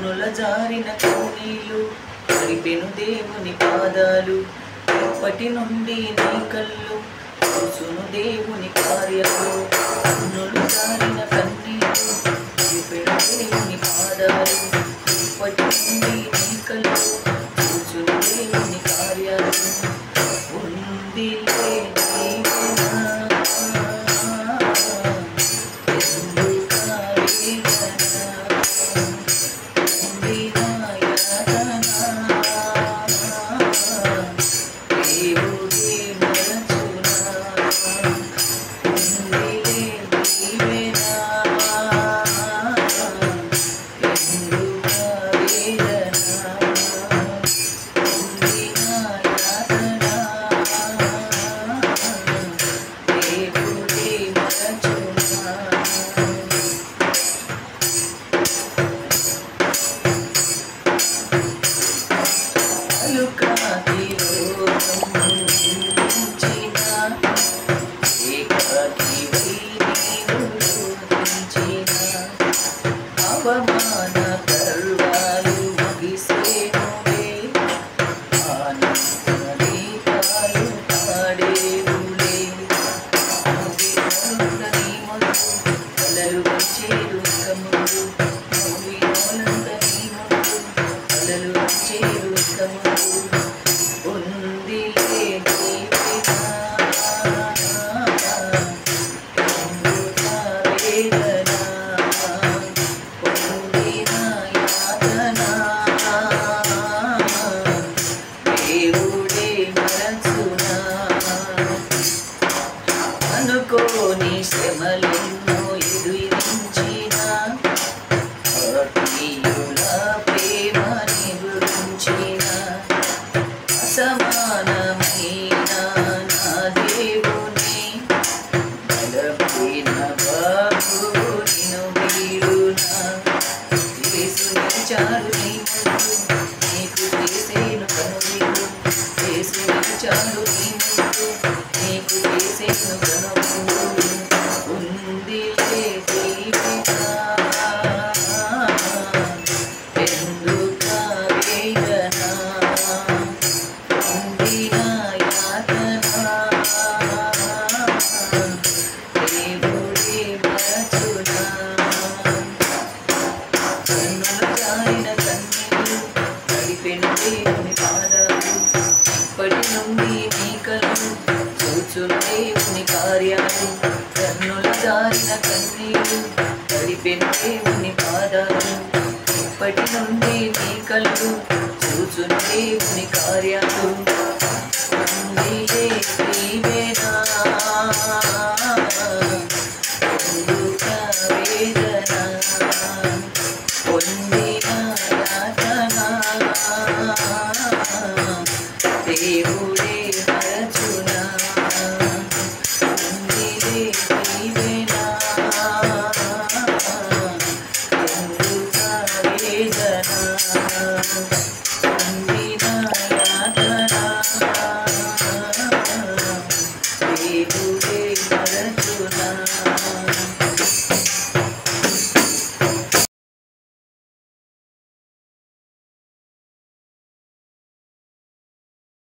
కన్నుల జారిన కన్నీళ్ళు తడిపెను దేవుని పాదాలు. ఇప్పటి నుండి నీ కళ్ళు చూసును దేవుని కార్యాలు. కన్నులు జారిన కన్నీళ్ళు తడిపెను దేవుని పాదాలు. ఇప్పటి నుండి నీ కళ్ళు చూసును దేవుని కార్యాలు. ఉందిలే దీవెన అవమాన పర్వాలు ముగిసేనులే, ఆనంద గీతాలు పాడేనులే. నవ్వినోలంత నీ ముందు కలలు వచ్చేరు ఇక ముందు. నవ్వినోలంత నీ ముందు కలలు వచ్చేరు ఇక ముందు. ఉందిలే దీవెన అనుకోని శ్రమలెన్నో ఎదురించిన ఆత్మీయుల ప్రేమని గురించిన అసమానమైన నా దేవుని బలమైన బాబు నిన్ను వీడునా. యేసునిచ్చాడు నీ ముందు నీకు చేసేను కనువిందు. యేసునిచ్చాడు నీ ముందు నీకు చేసేను కనువిందు. ఉందిలే దీవెన ఎందుక వేదన, ఉందిన యాతన దేవుడే మరచునా. కన్నుల జారిన కన్నీళ్ళు తడిపెను దేవుని పాదాలు. ఇప్పటి నుండి నీ కళ్ళు చూచును దేవుని కార్యాలు. కన్నుల జారిన కన్నీళ్ళు తడిపెను దేవుని పాదాలు. ఇప్పటి నుండి నీ కళ్ళు చూచును దేవుని కార్యాలు.